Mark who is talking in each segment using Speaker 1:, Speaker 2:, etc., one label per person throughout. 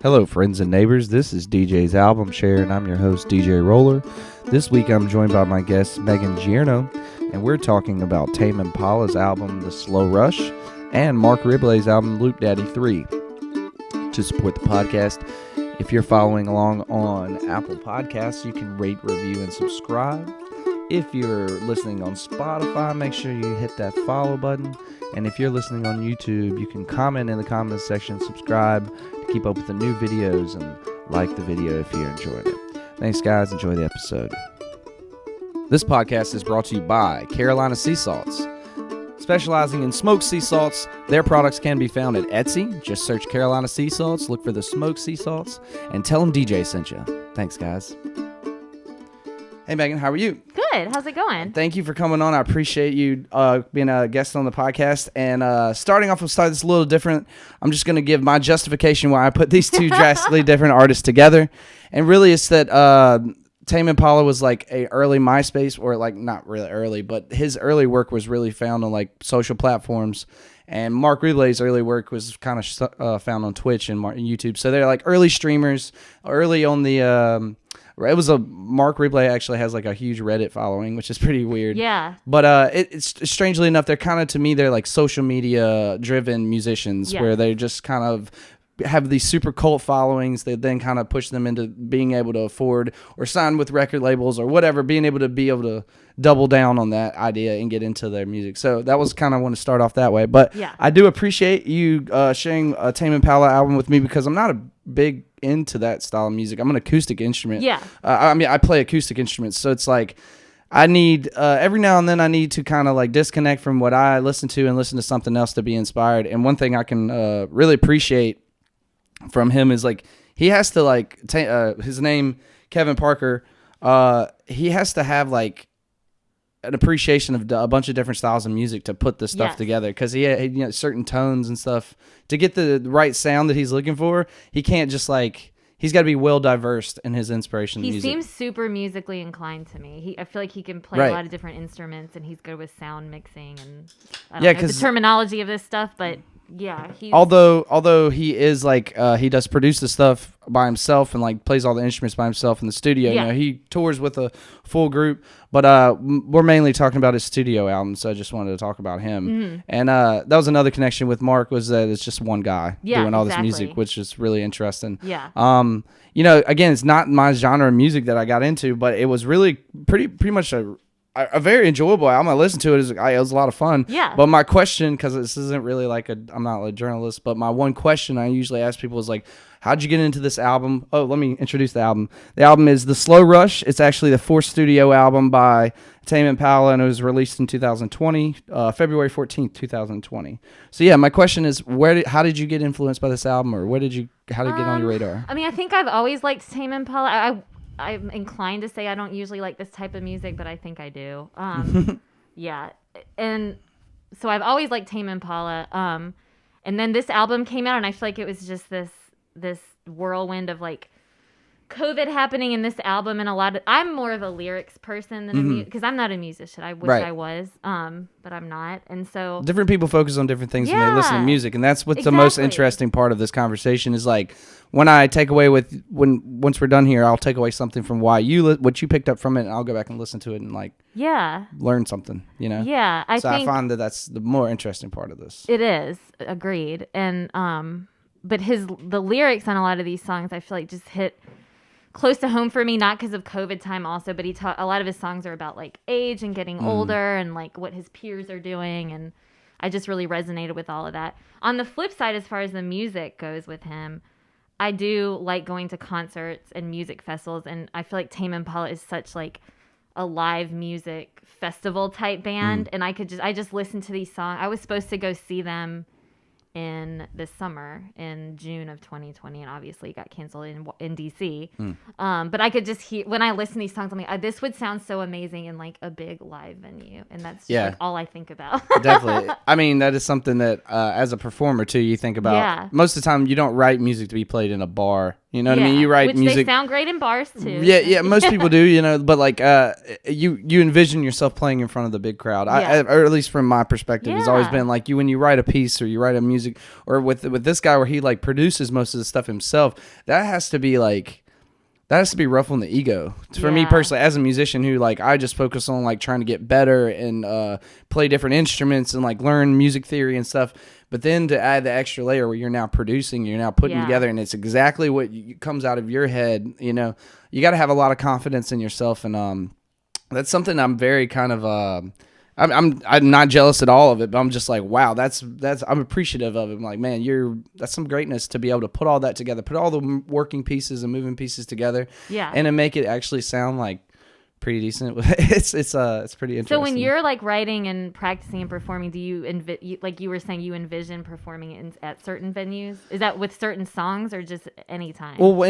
Speaker 1: Hello, friends and neighbors. This is DJ's Album Share, and I'm your host, DJ Roller. This week, I'm joined by my guest, Meghan Gearino, and we're talking about Tame Impala's album, The Slow Rush, and Marc Rebillet's album, Loop Daddy 3. To support the podcast, if you're following along on Apple Podcasts, you can rate, review, and subscribe. If you're listening on Spotify, make sure you hit that follow button. And if you're listening on YouTube, you can comment in the comments section, subscribe to keep up with the new videos, and like the video if you enjoyed it. Thanks, guys. Enjoy the episode. This podcast is brought to you by Carolina Sea Salts. Specializing in smoked sea salts, their products can be found at Etsy. Just search Carolina Sea Salts, look for the smoked sea salts, and tell them DJ sent you. Thanks, guys. Hey, Meghan, how are you?
Speaker 2: Good. How's it going?
Speaker 1: Thank you for coming on. I appreciate you being a guest on the podcast. And starting off, we'll start this a little different. I'm just going to give my justification why I put these two drastically different artists together. And really, it's that Tame Impala was like a early MySpace, or like not really early, but his early work was really found on like social platforms. And Marc Rebillet's early work was kind of found on Twitch and YouTube. So they're like early streamers, early on the... It was Marc Rebillet actually has like a huge Reddit following, which is pretty weird.
Speaker 2: Yeah.
Speaker 1: But it's strangely enough, they're kind of, to me, they're like social media driven musicians, where they just kind of have these super cult followings. They then kind of push them into being able to afford or sign with record labels or whatever, being able to double down on that idea and get into their music. So that was kind of want to start off that way. But I do appreciate you sharing a Tame Impala album with me, because I'm not a big into that style of music. I'm an acoustic instrument.
Speaker 2: Yeah.
Speaker 1: I play acoustic instruments, so it's like I need every now and then I need to kind of like disconnect from what I listen to and listen to something else to be inspired. And one thing I can really appreciate from him is like he has to like his name Kevin Parker. He has to have like an appreciation of a bunch of different styles of music to put this stuff together, because he had certain tones and stuff to get the right sound that he's looking for. He can't just like, he's got to be well diverse in his inspiration.
Speaker 2: He
Speaker 1: music.
Speaker 2: seems super musically inclined to me. I feel like he can play a lot of different instruments, and he's good with sound mixing and I don't know the terminology of this stuff, but yeah, although he is like he does produce the stuff by himself and like plays all the instruments by himself in the studio. You know, he tours with a full group, but we're mainly talking about his studio album, so I just wanted to talk about him. Mm-hmm. And that was another connection with Marc, was that it's just one guy doing all this music, which is really interesting. Yeah.
Speaker 1: You know, again, it's not my genre of music that I got into, but it was really pretty much a very enjoyable album. I listened to it. It was a lot of fun.
Speaker 2: Yeah.
Speaker 1: But my question, because this isn't really like I'm not a journalist, but my one question I usually ask people is like, how'd you get into this album? Oh, let me introduce the album. The album is The Slow Rush. It's actually the fourth studio album by Tame Impala, and it was released in 2020, February 14th, 2020. So yeah, my question is, how did you get influenced by this album, or how did it get on your radar?
Speaker 2: I mean, I think I've always liked Tame Impala. I'm inclined to say I don't usually like this type of music, but I think I do. Yeah. And so I've always liked Tame Impala. And then this album came out, and I feel like it was just this whirlwind of like COVID happening in this album, and I'm more of a lyrics person than because I'm not a musician. I wish I was, but I'm not. And so
Speaker 1: different people focus on different things when they listen to music, and that's what's the most interesting part of this conversation is like when I take away once we're done here, I'll take away something from what you picked up from it, and I'll go back and listen to it and like learn something, you know?
Speaker 2: Yeah, I
Speaker 1: find that that's the more interesting part of this.
Speaker 2: It is, agreed. And but the lyrics on a lot of these songs, I feel like just hit close to home for me, not because of COVID time also, but a lot of his songs are about like age and getting older and like what his peers are doing, and I just really resonated with all of that. On the flip side, as far as the music goes with him, I do like going to concerts and music festivals, and I feel like Tame Impala is such like a live music festival type band, and I just listened to these songs. I was supposed to go see them in this summer in June of 2020, and obviously got canceled in DC. But I could just hear when I listen to these songs, I'm like, this would sound so amazing in like a big live venue, and that's just like all I think about.
Speaker 1: Definitely. I mean, that is something that as a performer too, you think about. Most of the time, you don't write music to be played in a bar You know what I mean? You write
Speaker 2: which
Speaker 1: music.
Speaker 2: They sound great in bars too.
Speaker 1: Yeah. Most people do, you know. But like, you envision yourself playing in front of the big crowd. Or at least from my perspective, it's always been like when you write a piece or you write a music, or with this guy where he like produces most of the stuff himself. That has to be like. That has to be ruffling the ego. For me personally, as a musician who, like, I just focus on, like, trying to get better and play different instruments and, like, learn music theory and stuff. But then to add the extra layer where you're now producing, you're now putting together, and it's exactly what comes out of your head, you know. You got to have a lot of confidence in yourself, and that's something I'm very kind of I'm not jealous at all of it, but I'm just like, wow, that's I'm appreciative of it. I'm like, man, that's some greatness to be able to put all that together, put all the working pieces and moving pieces together, and to make it actually sound like pretty decent. It's pretty interesting.
Speaker 2: So when you're like writing and practicing and performing, do you like you were saying you envision performing at certain venues? Is that with certain songs or just any time?
Speaker 1: Well,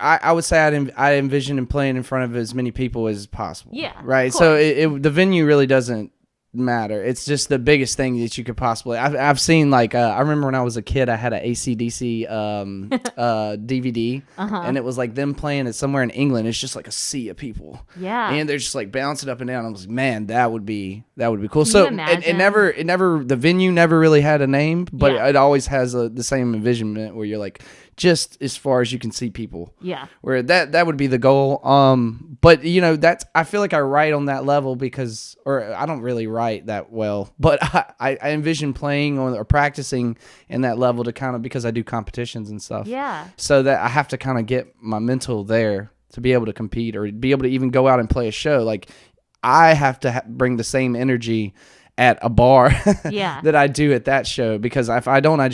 Speaker 1: I would say I envision playing in front of as many people as possible.
Speaker 2: Yeah,
Speaker 1: right. So the venue really doesn't matter. It's just the biggest thing that you could possibly. I've seen like I remember when I was a kid, I had an AC/DC DVD, and it was like them playing it somewhere in England. It's just like a sea of people.
Speaker 2: Yeah,
Speaker 1: and they're just like bouncing up and down. I was like, man, that would be cool.
Speaker 2: Can
Speaker 1: so
Speaker 2: you
Speaker 1: it never the venue never really had a name, but it always has the same envisionment where you're like, just as far as you can see people.
Speaker 2: Yeah.
Speaker 1: Where that would be the goal. But you know, I feel like I write on that level or I don't really write that well, but I envision playing or practicing in that level to kind of, because I do competitions and stuff.
Speaker 2: Yeah.
Speaker 1: So that I have to kind of get my mental there to be able to compete or be able to even go out and play a show. Like I have to bring the same energy at a bar that I do at that show, because if I don't, I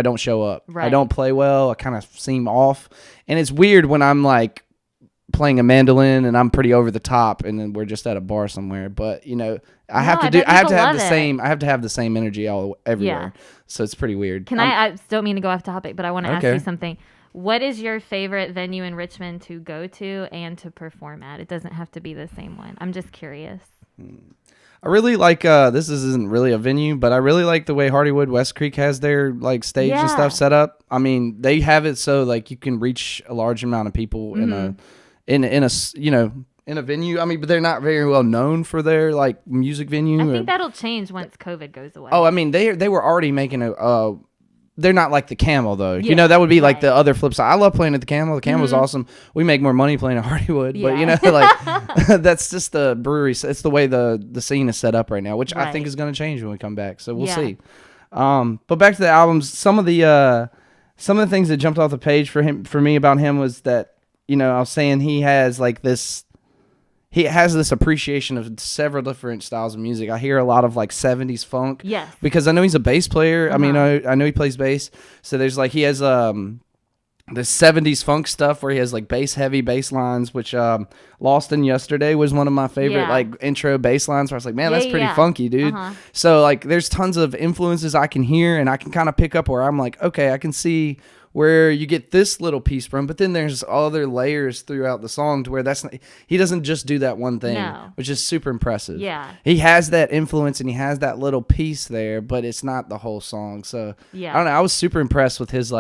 Speaker 1: don't show up. Right. I don't play well. I kind of seem off. And it's weird when I'm like playing a mandolin and I'm pretty over the top and then we're just at a bar somewhere. But you know, I have to have the same energy everywhere. Yeah. So it's pretty weird.
Speaker 2: I don't mean to go off topic, but I want to ask you something. What is your favorite venue in Richmond to go to and to perform at? It doesn't have to be the same one. I'm just curious.
Speaker 1: I really like this isn't really a venue, but I really like the way Hardywood West Creek has their like stage and stuff set up. I mean, they have it so like you can reach a large amount of people in a you know, in a venue. I mean, but they're not very well known for their like music venue.
Speaker 2: I think that'll change once COVID goes away.
Speaker 1: Oh, I mean, they were already making they're not like the Camel though. Yeah, you know, that would be like the other flip side. I love playing at the Camel. The Camel's awesome. We make more money playing at Hardywood, but you know, like that's just the brewery. It's the way the scene is set up right now, which I think is going to change when we come back. So we'll see. But back to the albums, some of the things that jumped off the page for me about him was that, you know, I was saying he has this appreciation of several different styles of music. I hear a lot of like 70s funk.
Speaker 2: Yes.
Speaker 1: Because I know he's a bass player. I mean, I know he plays bass. So there's like, he has the 70s funk stuff where he has like heavy bass lines, which Lost in Yesterday was one of my favorite like intro bass lines where I was like, man, that's pretty funky, dude. So like there's tons of influences I can hear and I can kind of pick up where I'm like, okay, I can see where you get this little piece from, but then there's other layers throughout the song to where he doesn't just do that one thing, which is super impressive. Yeah. He has that influence and he has that little piece there, but it's not the whole song. So I don't know. I was super impressed with his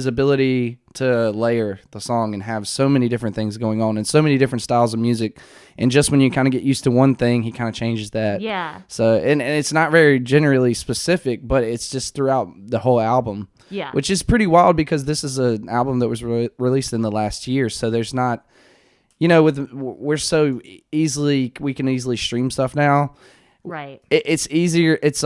Speaker 1: ability to layer the song and have so many different things going on and so many different styles of music. And just when you kind of get used to one thing, he kind of changes that. Yeah. So, and it's not very generally specific, but it's just throughout the whole album. Yeah. Which is pretty wild because this is an album that was released in the last year. So there's not, you know, we can easily stream stuff now. Right. It's easier. It's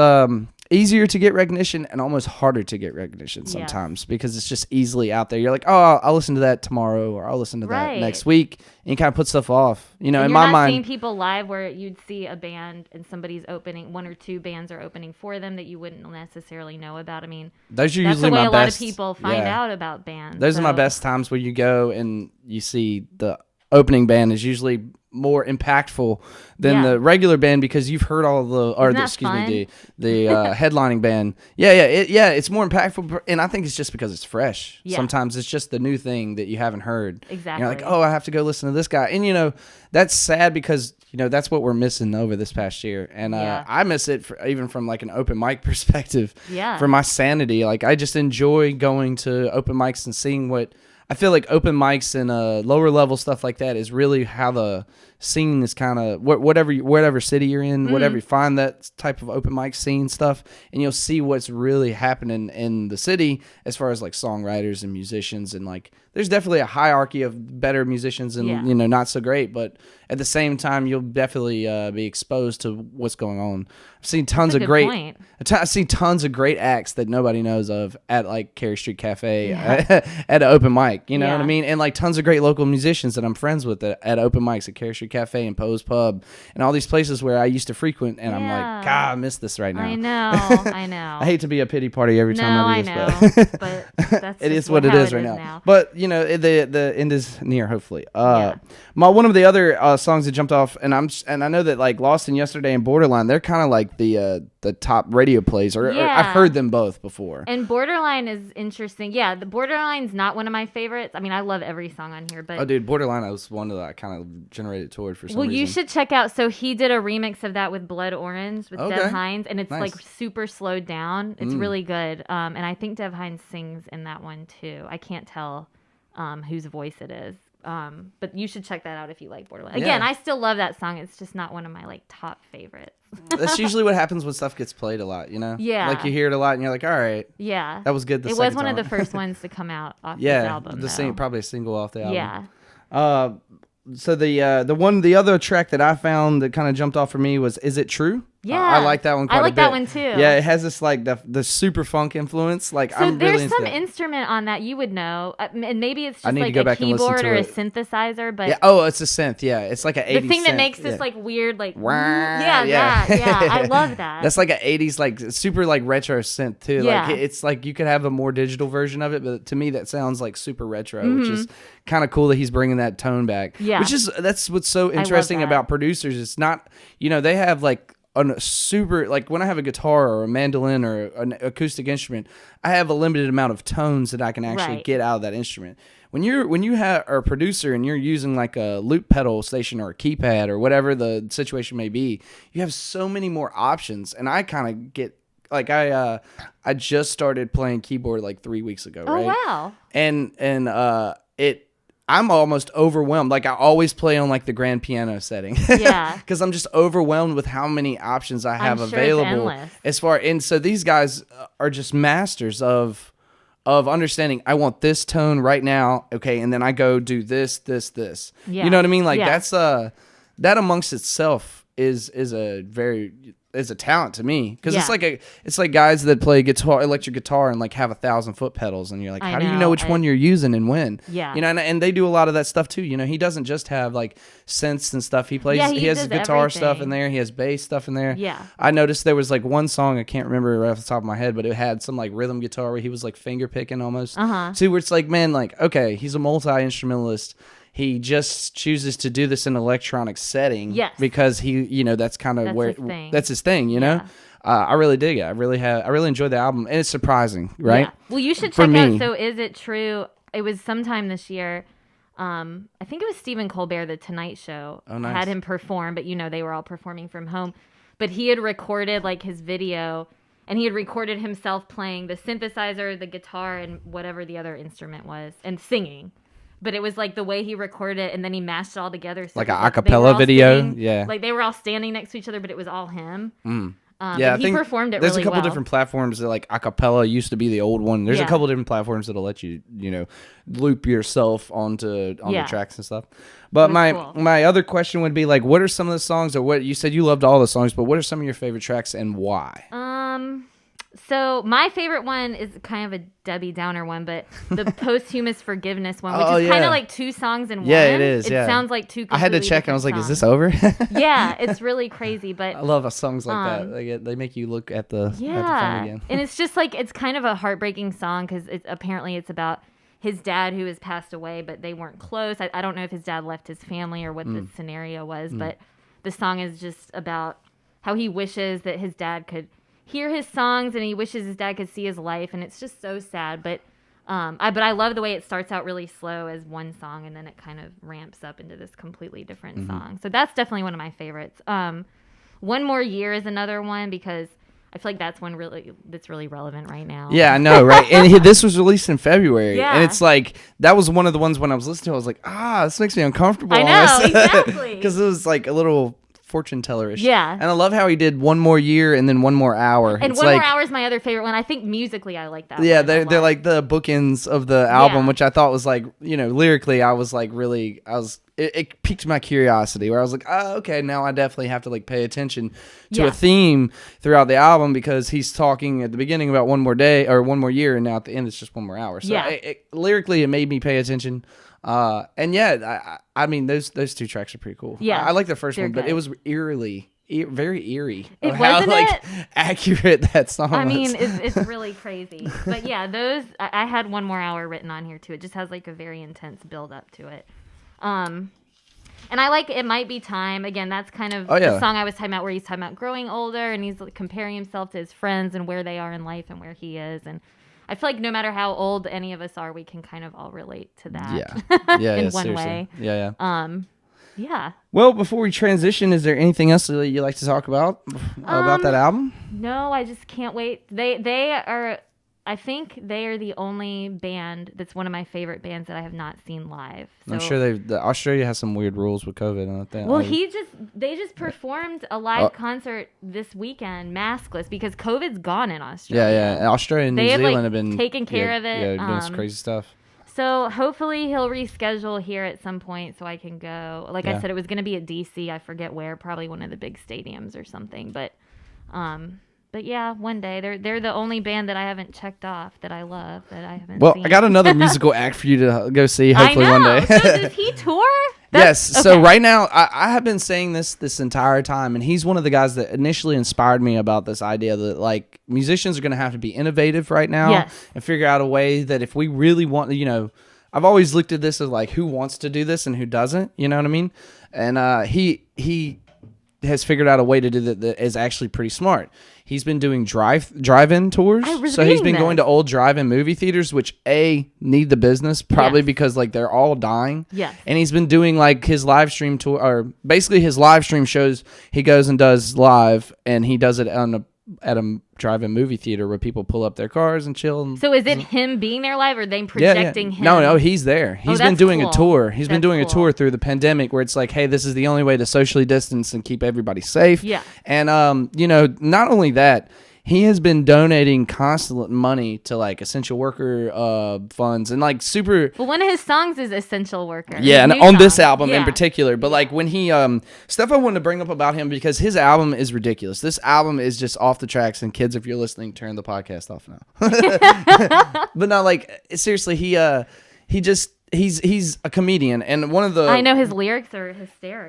Speaker 1: easier to get recognition and almost harder to get recognition sometimes because it's just easily out there. You're like, oh, I'll listen to that tomorrow or I'll listen to that next week, and you kind of put stuff off. You know,
Speaker 2: and
Speaker 1: in
Speaker 2: you're
Speaker 1: my
Speaker 2: not
Speaker 1: mind,
Speaker 2: seeing people live where you'd see a band and somebody's opening, one or two bands are opening for them that you wouldn't necessarily know about. I mean, that's usually the way a lot of people find out about bands.
Speaker 1: Those are my best times where you go and you see the opening band is usually more impactful than the regular band because you've heard all the headlining band. It's more impactful, and I think it's just because it's fresh. Sometimes it's just the new thing that you haven't heard.
Speaker 2: Exactly.
Speaker 1: You're like, oh, I have to go listen to this guy, and that's sad because that's what we're missing over this past year, and I miss it even from like an open mic perspective. For my sanity, like I just enjoy going to open mics and seeing what. I feel like open mics and lower level stuff like that is really how the scene is kind of whatever city you're in, whatever you find that type of open mic scene stuff, and you'll see what's really happening in the city as far as like songwriters and musicians, and like there's definitely a hierarchy of better musicians and not so great, but at the same time you'll definitely be exposed to what's going on. I've seen tons of great acts that nobody knows of at like Cary Street Cafe at an open mic, you know what I mean? And like tons of great local musicians that I'm friends with at open mics at Cary Street Cafe and Poe's Pub and all these places where I used to frequent, and I'm like, God, I miss this right now.
Speaker 2: I know.
Speaker 1: I hate to be a pity party every time I do
Speaker 2: this, but that's
Speaker 1: it is what it is right now. But the end is near, hopefully. One of the other songs that jumped off, and I know that like Lost in Yesterday and Borderline, they're kind of like the top radio plays, or I've heard them both before.
Speaker 2: And Borderline is interesting. Yeah, the Borderline's not one of my favorites. I mean, I love every song on here, but
Speaker 1: Borderline was one that I kind of generated toward for some reason.
Speaker 2: Well, you should check out. So he did a remix of that with Blood Orange with Dev Hynes, and it's like super slowed down. It's really good. And I think Dev Hynes sings in that one too. I can't tell whose voice it is. But you should check that out if you like Borderline. Again, I still love that song. It's just not one of my like top favorites.
Speaker 1: That's usually what happens when stuff gets played a lot,
Speaker 2: Yeah.
Speaker 1: Like you hear it a lot and you're like, all right.
Speaker 2: Yeah.
Speaker 1: That was good.
Speaker 2: It was one of the first ones to come out off this album.
Speaker 1: Probably a single off the album.
Speaker 2: Yeah.
Speaker 1: So the other track that I found that kind of jumped off for me was "Is It True?"
Speaker 2: Yeah,
Speaker 1: I like that one quite a bit.
Speaker 2: I like that one too.
Speaker 1: Yeah, it has this like the super funk influence. Like
Speaker 2: so
Speaker 1: I'm really
Speaker 2: there's some instrument on that you would know, and maybe it's just like a
Speaker 1: keyboard
Speaker 2: or a synthesizer. But
Speaker 1: it's a synth. Yeah, it's like an 80s
Speaker 2: the thing that
Speaker 1: synth.
Speaker 2: Makes this like weird like
Speaker 1: yeah.
Speaker 2: I love that.
Speaker 1: That's like an 80s like super like retro synth too.
Speaker 2: Yeah.
Speaker 1: Like it's like you could have a more digital version of it, but to me that sounds like super retro, which is kind of cool that he's bringing that tone back.
Speaker 2: Yeah,
Speaker 1: that's what's so interesting about producers. It's not they have like a super like when I have a guitar or a mandolin or an acoustic instrument, I have a limited amount of tones that I can actually get out of that instrument. When you are a producer and you're using like a loop pedal station or a keypad or whatever the situation may be, you have so many more options. And I kind of get like I just started playing keyboard like 3 weeks ago, right?
Speaker 2: Oh wow!
Speaker 1: And I'm almost overwhelmed. Like I always play on like the grand piano setting.
Speaker 2: Yeah.
Speaker 1: Because I'm just overwhelmed with how many options I have available. And so these guys are just masters of understanding. I want this tone right now. Okay. And then I go do this.
Speaker 2: Yeah.
Speaker 1: You know what I mean? Like that's that amongst itself is a talent to me, because it's like guys that play electric guitar and like have 1,000-foot pedals, and you're like, how do you know which one you're using and when?
Speaker 2: Yeah,
Speaker 1: and they do a lot of that stuff too. He doesn't just have like synths and stuff. He plays. He has guitar
Speaker 2: everything.
Speaker 1: Stuff in there. He has bass stuff in there.
Speaker 2: Yeah,
Speaker 1: I noticed there was like one song, I can't remember right off the top of my head, but it had some like rhythm guitar where he was like finger picking almost. See, where it's like, man, like okay, he's a multi-instrumentalist. He just chooses to do this in an electronic setting because he, that's kind of that's his thing, I really dig it. I really enjoyed the album, and it's surprising, right?
Speaker 2: Yeah. Well, you should check out So Is It True? It was sometime this year. I think it was Stephen Colbert, The Tonight Show, had him perform, but they were all performing from home. But he had recorded like his video, and he had recorded himself playing the synthesizer, the guitar, and whatever the other instrument was, and singing. But it was like the way he recorded it, and then he mashed it all together. So
Speaker 1: like an acapella video?
Speaker 2: Like they were all standing next to each other, but it was all him.
Speaker 1: I think
Speaker 2: performed it
Speaker 1: there's
Speaker 2: really
Speaker 1: a couple
Speaker 2: well.
Speaker 1: different platforms that like acapella used to be the old one. There's a couple different platforms that'll let you, loop yourself onto the tracks and stuff. But my other question would be like, what are some of the songs, or what you said you loved all the songs, but what are some of your favorite tracks and why?
Speaker 2: So my favorite one is kind of a Debbie Downer one, but the Posthumous Forgiveness one, which is kind of like two songs in one.
Speaker 1: Yeah, it is.
Speaker 2: It sounds like two.
Speaker 1: I had to check, and I was like, "Is this over?"
Speaker 2: Yeah, it's really crazy, but
Speaker 1: I love songs like that. They make you look at the phone again.
Speaker 2: And it's just like it's kind of a heartbreaking song because apparently it's about his dad who has passed away, but they weren't close. I don't know if his dad left his family or what the scenario was, but the song is just about how he wishes that his dad could hear his songs and he wishes his dad could see his life, and it's just so sad. But I love the way it starts out really slow as one song and then it kind of ramps up into this completely different song. So that's definitely one of my favorites. One More Year is another one because I feel like that's really relevant right now.
Speaker 1: Yeah, I know, right? And this was released in February.
Speaker 2: Yeah.
Speaker 1: And it's like, that was one of the ones when I was listening to it, I was like, this makes me uncomfortable.
Speaker 2: I know, exactly.
Speaker 1: Because it was like a little fortune teller-ish.
Speaker 2: Yeah.
Speaker 1: And I love how he did One More Year and then One More Hour.
Speaker 2: And
Speaker 1: it's
Speaker 2: One
Speaker 1: like,
Speaker 2: More Hour is my other favorite one. I think musically I like that
Speaker 1: yeah,
Speaker 2: one.
Speaker 1: they're like the bookends of the album,
Speaker 2: Yeah.
Speaker 1: which I thought was like, lyrically, I was like it piqued my curiosity where I was like, okay, now I definitely have to like pay attention to a theme throughout the album because he's talking at the beginning about one more day or one more year, and now at the end it's just one more hour. So lyrically, it made me pay attention. And yeah, I mean those two tracks are pretty cool.
Speaker 2: Yeah,
Speaker 1: I like the first one,
Speaker 2: good.
Speaker 1: but it was very eerie.
Speaker 2: It
Speaker 1: of how
Speaker 2: wasn't
Speaker 1: accurate that song was.
Speaker 2: I mean, it's really crazy. But yeah, those I had One More Hour written on here too. It just has like a very intense build up to it. And I like It Might Be Time. Again, that's kind of the song I was talking about where he's talking about growing older and he's like comparing himself to his friends and where they are in life and where he is. And I feel like no matter how old any of us are, we can kind of all relate to that.
Speaker 1: Yeah.
Speaker 2: in one
Speaker 1: seriously.
Speaker 2: way.
Speaker 1: Yeah.
Speaker 2: Yeah.
Speaker 1: Well, before we transition, is there anything else that you like to talk about that album?
Speaker 2: No, I just can't wait. I think they are the only band that's one of my favorite bands that I have not seen live. So,
Speaker 1: I'm sure Australia has some weird rules with COVID on that.
Speaker 2: Well, they just performed a live concert this weekend, maskless, because COVID's gone in Australia.
Speaker 1: Yeah. Australia and New Zealand have been
Speaker 2: taking care of it.
Speaker 1: Yeah, doing some crazy stuff.
Speaker 2: So hopefully he'll reschedule here at some point so I can go. Like I said, it was going to be at DC. I forget where, probably one of the big stadiums or something. But yeah, one day they're the only band that I haven't checked off that I love that I haven't.
Speaker 1: Well,
Speaker 2: seen.
Speaker 1: I got another musical act for you to go see. Hopefully
Speaker 2: I know.
Speaker 1: one day.
Speaker 2: So does he tour?
Speaker 1: Yes.
Speaker 2: Okay.
Speaker 1: So right now, I have been saying this entire time, and he's one of the guys that initially inspired me about this idea that like musicians are going to have to be innovative right now and figure out a way that if we really want, I've always looked at this as like who wants to do this and who doesn't. You know what I mean? And he has figured out a way to do that is actually pretty smart. He's been doing drive-in tours. So he's been going to old drive-in movie theaters, which need the business probably because like they're all dying.
Speaker 2: Yes.
Speaker 1: And he's been doing like his live stream tour, or basically his live stream shows. He goes and does live, and he does it at a drive-in movie theater where people pull up their cars and chill.
Speaker 2: So is it him being there live, or they projecting him?
Speaker 1: No, he's there. He's been doing a tour. He's been doing a tour through the pandemic where it's like, hey, this is the only way to socially distance and keep everybody safe.
Speaker 2: Yeah.
Speaker 1: And not only that, he has been donating constant money to like essential worker funds and like super.
Speaker 2: Well, one of his songs is Essential Worker.
Speaker 1: Yeah, and on this album in particular. But like when he stuff I wanted to bring up about him because his album is ridiculous. This album is just off the tracks. And kids, if you're listening, turn the podcast off now. But no, like seriously, he's a comedian, and one of the
Speaker 2: I know his lyrics are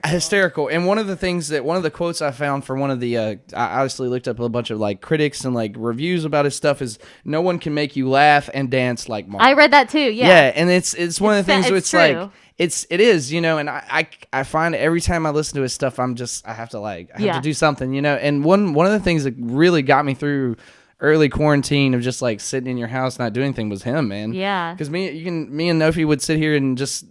Speaker 2: hysterical.
Speaker 1: And one of the quotes I found for one of the I obviously looked up a bunch of like critics and like reviews about his stuff is no one can make you laugh and dance like Marc.
Speaker 2: I read that too. Yeah,
Speaker 1: and it's one of the things where it's like it is, and I find every time I listen to his stuff I have to do something, and one of the things that really got me through early quarantine of just like sitting in your house not doing anything was him, man.
Speaker 2: Yeah.
Speaker 1: Because me and Nofi would sit here and just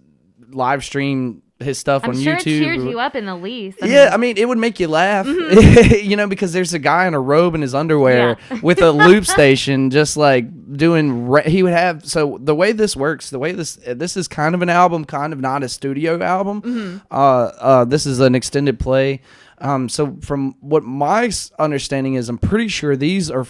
Speaker 1: live stream his stuff on YouTube.
Speaker 2: I'm sure it cheered you up in the least.
Speaker 1: I mean, it would make you laugh, because there's a guy in a robe in his underwear with a loop station just like doing, he would have, so the way this works, this is kind of an album, kind of not a studio album. This is an extended play. So from what my understanding is, I'm pretty sure these are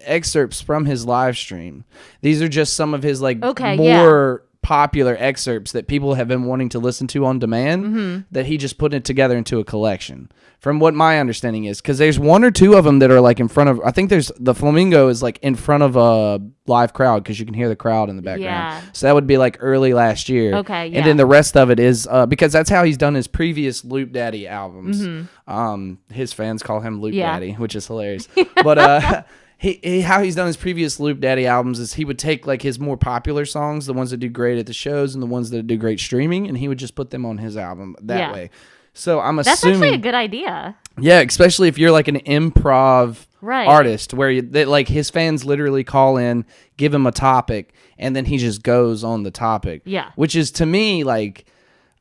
Speaker 1: excerpts from his live stream. These are just some of his like more popular excerpts that people have been wanting to listen to on demand that he just put it together into a collection. From what my understanding is, because there's one or two of them that are like in front of, I think there's the Flamingo is like in front of a live crowd because you can hear the crowd in the background. Yeah. So that would be like early last year.
Speaker 2: Okay. Yeah.
Speaker 1: And then the rest of it is because that's how he's done his previous Loop Daddy albums. His fans call him Loop Daddy, which is hilarious. But how he's done his previous Loop Daddy albums is he would take like his more popular songs, the ones that do great at the shows and the ones that do great streaming, and he would just put them on his album that way. So I'm
Speaker 2: That's
Speaker 1: assuming
Speaker 2: actually a good idea.
Speaker 1: Yeah, especially if you're like an improv artist where like his fans literally call in, give him a topic, and then he just goes on the topic.
Speaker 2: Yeah.
Speaker 1: Which is, to me, like,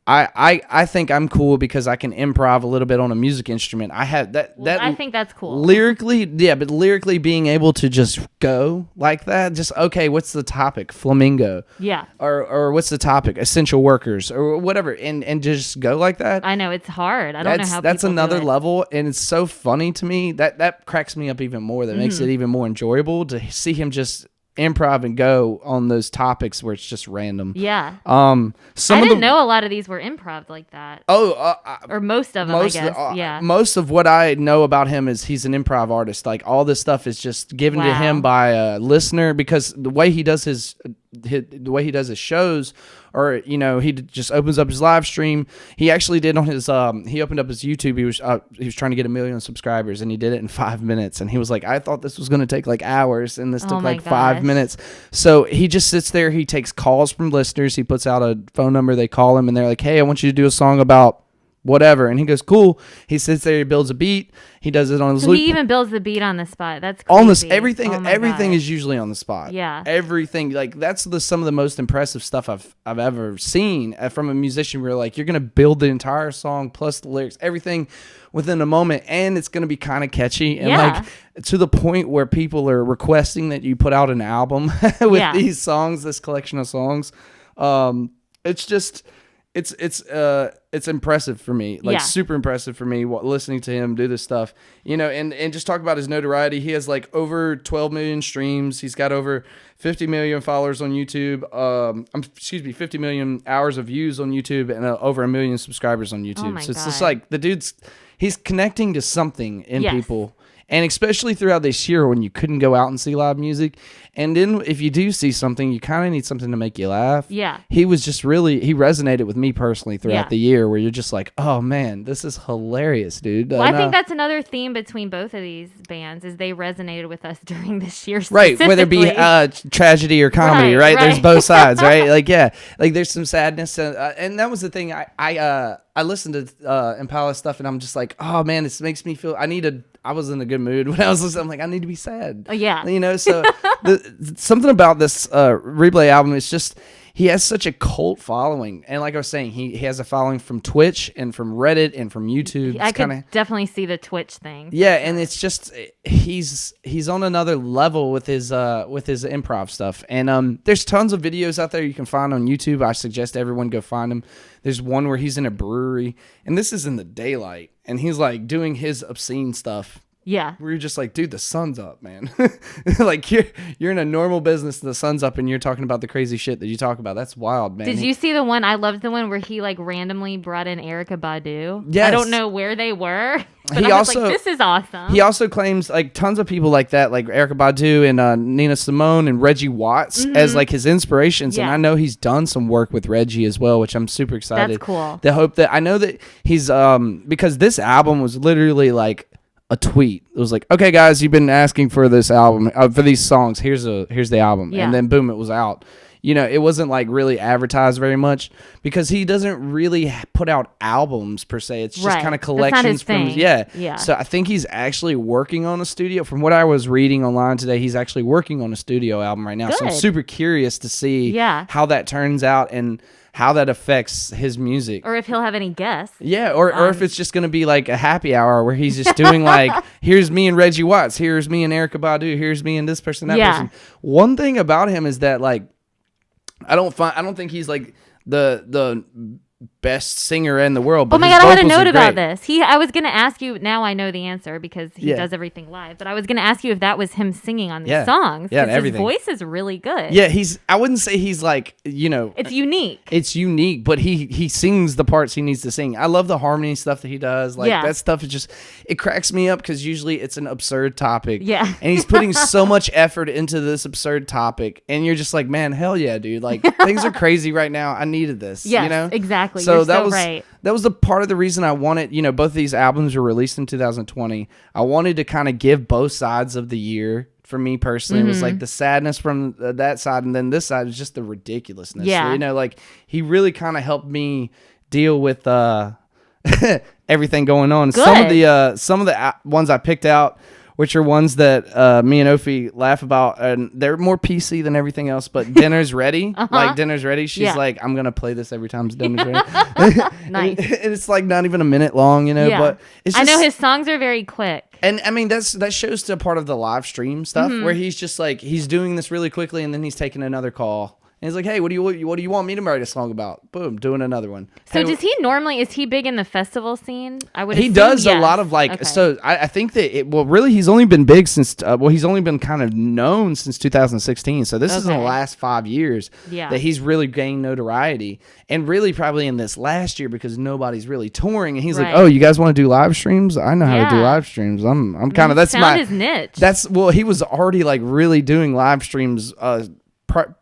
Speaker 1: I think I'm cool because I can improv a little bit on a music instrument. I have that.
Speaker 2: I think that's cool.
Speaker 1: Lyrically, but lyrically being able to just go like that, just, okay, what's the topic? Flamingo.
Speaker 2: Yeah.
Speaker 1: Or what's the topic? Essential workers or whatever, and just go like that.
Speaker 2: I know it's hard. I don't know how
Speaker 1: that's
Speaker 2: people
Speaker 1: another
Speaker 2: do it.
Speaker 1: level, and it's so funny to me that cracks me up even more. That makes it even more enjoyable to see him just improv and go on those topics where it's just random.
Speaker 2: Yeah.
Speaker 1: I
Speaker 2: didn't know a lot of these were improv like that. Or most of them, I guess. Yeah.
Speaker 1: Most of what I know about him is he's an improv artist. Like, all this stuff is just given to him by a listener, because the way he does his shows, or he just opens up his live stream. He actually did on his he opened up his YouTube. He was trying to get 1 million subscribers, and he did it in 5 minutes. And he was like, I thought this was going to take like hours, and this took like 5 minutes. So he just sits there. He takes calls from listeners. He puts out a phone number. They call him, and they're like, hey, I want you to do a song about whatever. And he goes, cool. He sits there, he builds a beat, he does it on his loop.
Speaker 2: He even builds the beat on the spot. That's crazy.
Speaker 1: Everything is usually on the spot.
Speaker 2: Yeah.
Speaker 1: Everything, like, that's some of the most impressive stuff I've ever seen from a musician, where like you're gonna build the entire song plus the lyrics, everything within a moment, and it's gonna be kind of catchy, and like to the point where people are requesting that you put out an album with these songs, this collection of songs. It's just it's impressive for me, like super impressive for me, listening to him do this stuff, and just talk about his notoriety. He has like over 12 million streams. He's got over 50 million followers on YouTube. 50 million hours of views on YouTube, and over 1 million subscribers on YouTube. So it's just like he's connecting to something in people. And especially throughout this year when you couldn't go out and see live music. And then if you do see something, you kind of need something to make you laugh. Yeah. He was just he resonated with me personally throughout the year, where you're just like, oh man, this is hilarious, dude.
Speaker 2: Well, I think that's another theme between both of these bands, is they resonated with us during this year.
Speaker 1: Right. Whether it be tragedy or comedy, right? There's both sides, right? Like, like there's some sadness. And that was the thing. I listened to Impala stuff, and I'm just like, oh man, this makes me feel, I was in a good mood when I was listening. I'm like, I need to be sad.
Speaker 2: Oh, yeah.
Speaker 1: So something about this Rebillet album is just, he has such a cult following. And like I was saying, he has a following from Twitch and from Reddit and from YouTube.
Speaker 2: I could definitely see the Twitch thing.
Speaker 1: Yeah, and it's just, he's on another level with his improv stuff. And there's tons of videos out there you can find on YouTube. I suggest everyone go find them. There's one where he's in a brewery, and this is in the daylight, and he's like doing his obscene stuff. Yeah. Where you're just like, dude, the sun's up, man. Like you're in a normal business, the sun's up, and you're talking about the crazy shit that you talk about. That's wild, man.
Speaker 2: Did you see the one? I loved the one where he like randomly brought in Erykah Badu.
Speaker 1: Yes.
Speaker 2: I don't know where they were, but I was like, this is awesome.
Speaker 1: He also claims like tons of people like that, like Erykah Badu and Nina Simone and Reggie Watts as like his inspirations. Yeah. And I know he's done some work with Reggie as well, which I'm super excited.
Speaker 2: That's cool.
Speaker 1: I know that he's because this album was literally like a tweet. It was like, okay guys, you've been asking for this album, for these songs, here's the album. And then boom, it was out. It wasn't like really advertised very much, because he doesn't really put out albums per se. It's just kind of collections from So I think he's actually working on a studio. From what I was reading online today, he's actually working on a studio album right now. Good. So I'm super curious to see how that turns out and how that affects his music,
Speaker 2: or if he'll have any guests.
Speaker 1: Yeah, or if it's just going to be like a happy hour where he's just doing like, here's me and Reggie Watts, here's me and Erykah Badu, here's me and this person, that person. One thing about him is that like, I don't think he's like the best singer in the world. But
Speaker 2: oh my God, I had a note about this. I was going to ask you, now I know the answer because he does everything live, but I was going to ask you if that was him singing on these songs. Yeah, everything. His voice is really good.
Speaker 1: Yeah, I wouldn't say he's like,
Speaker 2: It's unique.
Speaker 1: It's unique, but he sings the parts he needs to sing. I love the harmony stuff that he does. Like that stuff is just, it cracks me up because usually it's an absurd topic. Yeah. And he's putting so much effort into this absurd topic, and you're just like, man, hell yeah, dude. Like things are crazy right now. I needed this.
Speaker 2: Yes, exactly.
Speaker 1: So that was right. That was the part of the reason I wanted, both of these albums were released in 2020. I wanted to kind of give both sides of the year for me personally. It was like the sadness from that side, and then this side is just the ridiculousness.
Speaker 2: Yeah.
Speaker 1: You know, like he really kind of helped me deal with everything going on.
Speaker 2: Good.
Speaker 1: Some of the ones I picked out, which are ones that me and Ophi laugh about, and they're more PC than everything else. But Dinner's Ready, like Dinner's Ready. She's like, I'm gonna play this every time Dinner's Ready.
Speaker 2: Nice.
Speaker 1: And it's like not even a minute long, you know.
Speaker 2: Yeah.
Speaker 1: But it's just,
Speaker 2: I know his songs are very quick.
Speaker 1: and I mean that shows to part of the live stream stuff where he's just like he's doing this really quickly, and then he's taking another call. And he's like, hey, what do you want me to write a song about? Boom, doing another one.
Speaker 2: So
Speaker 1: Hey,
Speaker 2: is he big in the festival scene? I would
Speaker 1: he
Speaker 2: assume
Speaker 1: does
Speaker 2: yes.
Speaker 1: a lot of like,
Speaker 2: Okay.
Speaker 1: so I think that really he's only been big since, he's only been kind of known since 2016. So this is in the
Speaker 2: Okay.
Speaker 1: last 5 years that he's really gained notoriety, and really probably in this last year because nobody's really touring. And he's like,
Speaker 2: Right.
Speaker 1: oh, you guys want to do live streams? I know how to do
Speaker 2: Yeah.
Speaker 1: live streams. I'm kind of, that's
Speaker 2: found his niche.
Speaker 1: he was already like really doing live streams,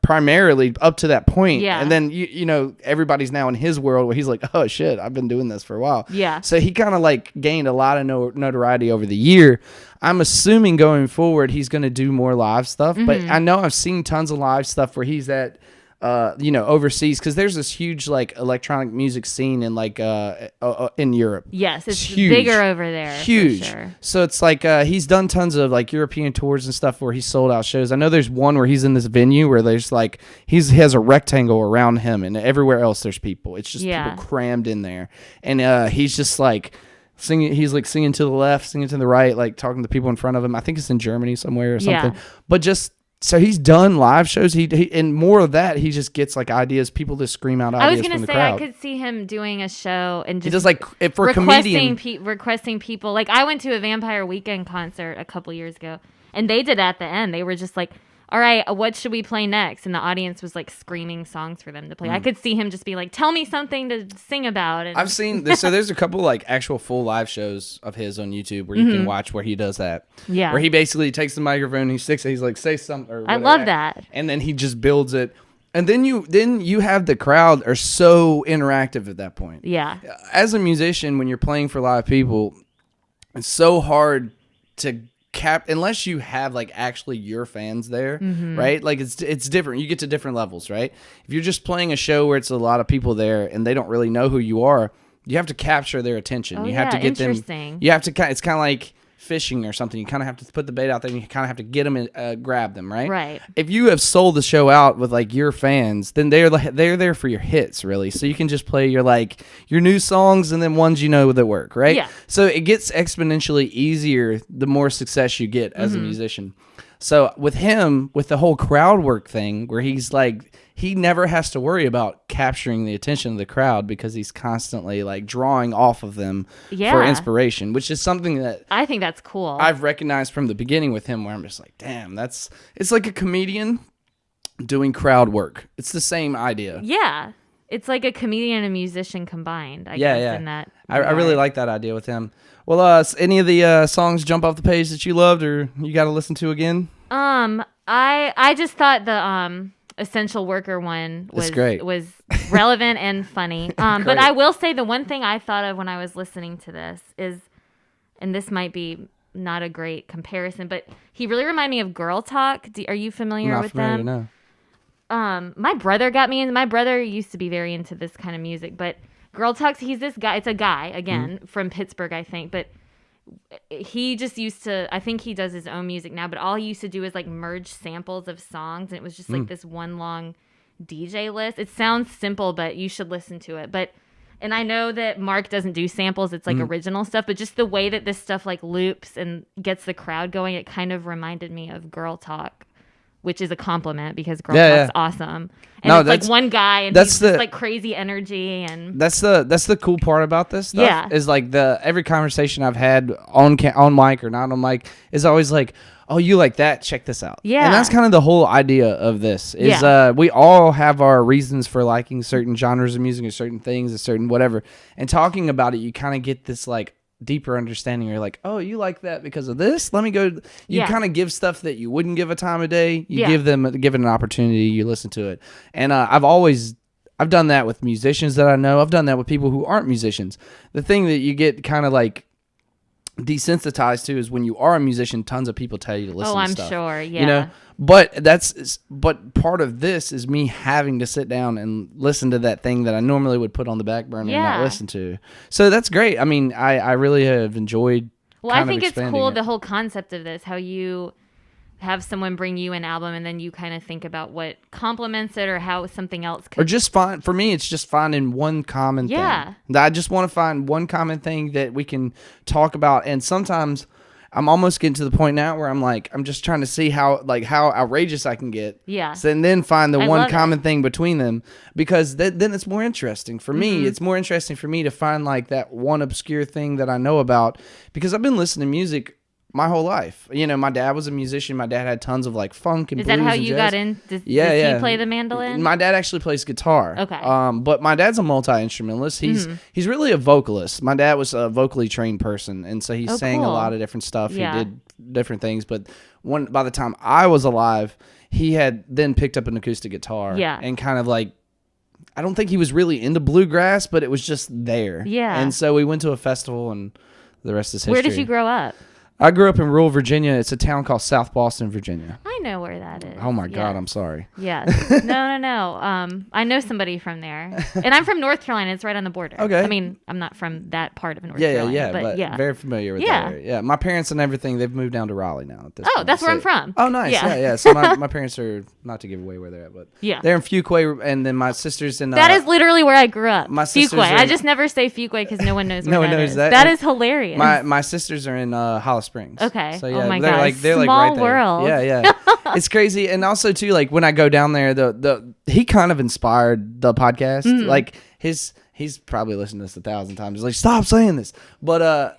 Speaker 1: primarily up to that point.
Speaker 2: Yeah.
Speaker 1: And then you know everybody's now in his world where he's like, oh shit, I've been doing this for a while.
Speaker 2: Yeah.
Speaker 1: So he kind of like gained a lot of notoriety over the year. I'm assuming going forward he's going to do more live stuff, but I know I've seen tons of live stuff where he's at overseas, because there's this huge like electronic music scene in like in Europe.
Speaker 2: Yes, it's
Speaker 1: huge.
Speaker 2: bigger over there.
Speaker 1: Huge.
Speaker 2: For sure.
Speaker 1: So it's like he's done tons of like European tours and stuff where he's sold out shows. I know there's one where he's in this venue where there's like he has a rectangle around him, and everywhere else there's people. It's just people crammed in there, and he's just like singing. He's like singing to the left, singing to the right, like talking to people in front of him. I think it's in Germany somewhere or something.
Speaker 2: Yeah.
Speaker 1: But just. So he's done live shows. He and more of that. He just gets like ideas. People just scream out
Speaker 2: I was
Speaker 1: ideas
Speaker 2: gonna
Speaker 1: from the
Speaker 2: say
Speaker 1: crowd.
Speaker 2: I could see him doing a show and
Speaker 1: He
Speaker 2: just
Speaker 1: does like for a comedian.
Speaker 2: requesting people. Like I went to a Vampire Weekend concert a couple years ago, and they did at the end. They were just like, all right, what should we play next? And the audience was like screaming songs for them to play. I could see him just be like, tell me something to sing about. And
Speaker 1: I've seen this. So there's a couple like actual full live shows of his on YouTube where you can watch where he does that.
Speaker 2: Yeah.
Speaker 1: Where he basically takes the microphone, he sticks it, he's like, say something. Or
Speaker 2: I
Speaker 1: whatever,
Speaker 2: love that.
Speaker 1: And then he just builds it. And then you have the crowd are so interactive at that point.
Speaker 2: Yeah.
Speaker 1: As a musician, when you're playing for live people, it's so hard to unless you have like actually your fans there, right? Like it's different. You get to different levels, right? If you're just playing a show where it's a lot of people there and they don't really know who you are, you have to capture their attention.
Speaker 2: Oh,
Speaker 1: You have to get them.
Speaker 2: interesting.
Speaker 1: You have to. It's kind of like fishing or something. You kind of have to put the bait out there, and you kind of have to get them and grab them, right?
Speaker 2: Right.
Speaker 1: If you have sold the show out with like your fans, then they're there for your hits, really. So you can just play your new songs and then ones you know that work, right?
Speaker 2: Yeah.
Speaker 1: So it gets exponentially easier the more success you get as a musician. So with him, with the whole crowd work thing, where he's like, he never has to worry about capturing the attention of the crowd because he's constantly like drawing off of them for inspiration, which is something that
Speaker 2: I think that's cool.
Speaker 1: I've recognized from the beginning with him, where I'm just like, damn, it's like a comedian doing crowd work. It's the same idea.
Speaker 2: Yeah. It's like a comedian and a musician combined, I guess, in that
Speaker 1: I really like that idea with him. Well, any of the songs jump off the page that you loved or you got to listen to again?
Speaker 2: I just thought the Essential Worker one was relevant and funny. But I will say the one thing I thought of when I was listening to this is, and this might be not a great comparison, but he really reminded me of Girl Talk. Are you familiar with them?
Speaker 1: No.
Speaker 2: My brother got me in. My brother used to be very into this kind of music, but Girl Talks, he's this guy. It's a guy, again, from Pittsburgh, I think, but he just used to, I think he does his own music now, but all he used to do is like merge samples of songs, and it was just like this one long DJ list. It sounds simple, but you should listen to it. And I know that Mark doesn't do samples, it's like original stuff, but just the way that this stuff like loops and gets the crowd going, it kind of reminded me of Girl Talk, which is a compliment because Girl Talk's awesome. And it's like one guy and he's just like crazy energy, and
Speaker 1: that's the cool part about this stuff.
Speaker 2: Yeah.
Speaker 1: Is like every conversation I've had on mic or not on mic is always like, oh, you like that? Check this out.
Speaker 2: Yeah.
Speaker 1: And that's kind of the whole idea of this is we all have our reasons for liking certain genres of music or certain things or certain whatever. And talking about it, you kind of get this like deeper understanding. You're like, oh, you like that because of this? Let me go. You kind of give stuff that you wouldn't give a time of day. You give it an opportunity. You listen to it. And I've done that with musicians that I know. I've done that with people who aren't musicians. The thing that you get kind of like desensitized to is when you are a musician, tons of people tell you to listen to
Speaker 2: I'm
Speaker 1: stuff.
Speaker 2: sure, yeah.
Speaker 1: You know, but part of this is me having to sit down and listen to that thing that I normally would put on the back burner and not listen to. So that's great. I mean, I really have enjoyed.
Speaker 2: Well, I think it's cool the whole concept of this, how you have someone bring you an album and then you kind of think about what complements it or how something else could.
Speaker 1: Or just for me, it's just finding one common thing. I just want to find one common thing that we can talk about. And sometimes I'm almost getting to the point now where I'm just trying to see how outrageous I can get.
Speaker 2: Yeah.
Speaker 1: So, and then find the one common thing between them, because then it's more interesting for me. It's more interesting for me to find like that one obscure thing that I know about, because I've been listening to music my whole life. You know, my dad was a musician. My dad had tons of like funk and blues. Is that
Speaker 2: how you got in? Does he play the mandolin?
Speaker 1: My dad actually plays guitar.
Speaker 2: Okay.
Speaker 1: But my dad's a multi-instrumentalist. He's really a vocalist. My dad was a vocally trained person, and so he sang a lot of different stuff. Yeah. He did different things. But by the time I was alive, he had then picked up an acoustic guitar. Yeah. And kind of like, I don't think he was really into bluegrass, but it was just there. Yeah. And so we went to a festival, and the rest is history.
Speaker 2: Where did you grow up?
Speaker 1: I grew up in rural Virginia. It's a town called South Boston, Virginia.
Speaker 2: I know where that is.
Speaker 1: Oh my God, I'm sorry.
Speaker 2: Yeah. No. I know somebody from there. And I'm from North Carolina. It's right on the border. Okay. I mean, I'm not from that part of North Carolina. But
Speaker 1: very familiar with that area. Yeah. My parents and everything, they've moved down to Raleigh now at this point.
Speaker 2: That's where I'm from.
Speaker 1: Oh, nice. Yeah. So my parents are, not to give away where they're at, but they're in Fuquay, and then my sister's in...
Speaker 2: that is literally where I grew up.
Speaker 1: My Fuquay.
Speaker 2: I just never say Fuquay because no one knows where that is. That is hilarious.
Speaker 1: My sisters are in Hollow Springs.
Speaker 2: Okay.
Speaker 1: So, yeah,
Speaker 2: oh my God.
Speaker 1: They're
Speaker 2: Small
Speaker 1: like right there.
Speaker 2: world.
Speaker 1: Yeah. It's crazy. And also too, like when I go down there, he kind of inspired the podcast. Like he's probably listened to this 1,000 times. He's like, stop saying this. But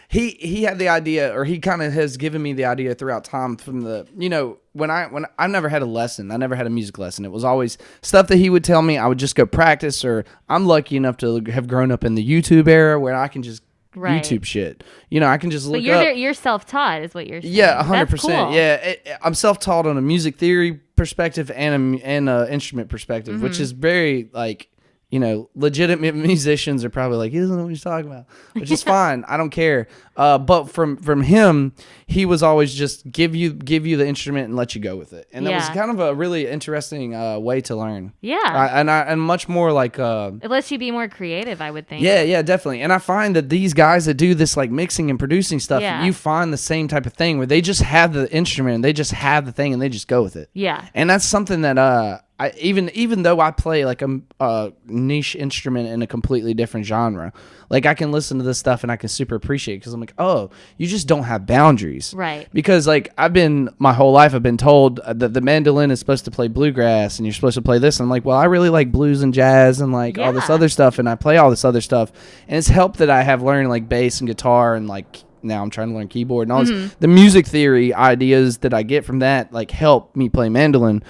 Speaker 1: he had the idea, or he kind of has given me the idea throughout time from the, you know, when I never had a lesson. I never had a music lesson. It was always stuff that he would tell me. I would just go practice, or I'm lucky enough to have grown up in the YouTube era where I can just YouTube shit. You know, I can just look up.
Speaker 2: But you're self-taught is what you're saying.
Speaker 1: Yeah, 100%.
Speaker 2: Cool.
Speaker 1: Yeah, I'm self-taught on a music theory perspective and a instrument perspective, which is very like, you know, legitimate musicians are probably like, he doesn't know what he's talking about, which is fine. I don't care. But from him, he was always just give you the instrument and let you go with it. And that was kind of a really interesting way to learn. Yeah. And much more like...
Speaker 2: it lets you be more creative, I would think.
Speaker 1: Yeah, definitely. And I find that these guys that do this like mixing and producing stuff, you find the same type of thing where they just have the instrument, they just have the thing, and they just go with it. Yeah. And that's something that... even though I play like a niche instrument in a completely different genre, like I can listen to this stuff and I can super appreciate it, because I'm like, oh, you just don't have boundaries. Right. Because like my whole life I've been told that the mandolin is supposed to play bluegrass and you're supposed to play this. And I'm like, well, I really like blues and jazz and like all this other stuff, and I play all this other stuff. And it's helped that I have learned like bass and guitar, and like now I'm trying to learn keyboard and all this. The music theory ideas that I get from that like help me play mandolin.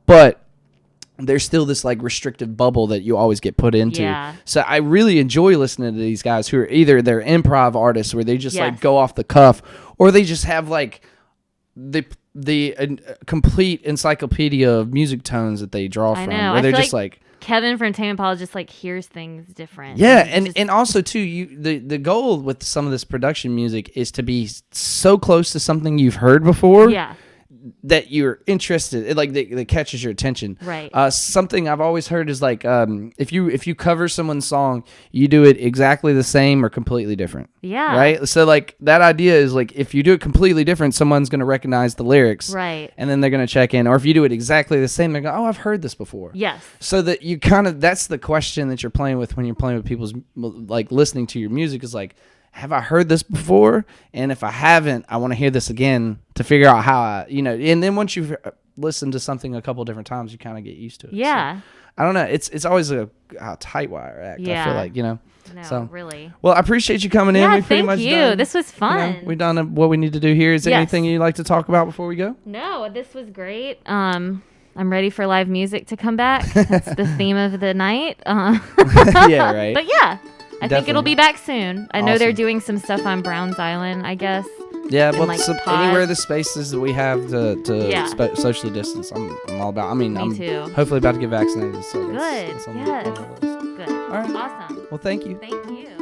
Speaker 1: But there's still this like restrictive bubble that you always get put into. Yeah. So I really enjoy listening to these guys who are either they're improv artists where they just like go off the cuff, or they just have like the complete encyclopedia of music tones that they draw from. Where they're just like
Speaker 2: Kevin from Tame Impala just like hears things different.
Speaker 1: Yeah, and also too, the goal with some of this production music is to be so close to something you've heard before. Yeah. That you're interested, like that catches your attention. Right. Something I've always heard is like, if you cover someone's song, you do it exactly the same or completely different. Yeah. Right. So like that idea is like, if you do it completely different, someone's going to recognize the lyrics. Right. And then they're going to check in. Or if you do it exactly the same, they go, oh, I've heard this before. Yes. So that you that's the question that you're playing with when you're playing with people's, like listening to your music, is like, have I heard this before? And if I haven't, I want to hear this again to figure out how and then once you've listened to something a couple different times, you kind of get used to it. Yeah. So, I don't know. It's always a tight wire act. Yeah. I feel like,
Speaker 2: No, so, really.
Speaker 1: Well, I appreciate you coming in. We pretty much
Speaker 2: thank you.
Speaker 1: Done,
Speaker 2: this was fun.
Speaker 1: We've done what we need to do here. Is there anything you'd like to talk about before we go?
Speaker 2: No, this was great. I'm ready for live music to come back. That's the theme of the night.
Speaker 1: Yeah, right.
Speaker 2: But yeah. I think it'll be back soon. I know they're doing some stuff on Browns Island, I guess.
Speaker 1: Yeah, well, like anywhere the spaces that we have to socially distance, I'm all about. I mean, I'm hopefully about to get vaccinated. So
Speaker 2: good. Good.
Speaker 1: All right.
Speaker 2: Awesome.
Speaker 1: Well, thank you.
Speaker 2: Thank you.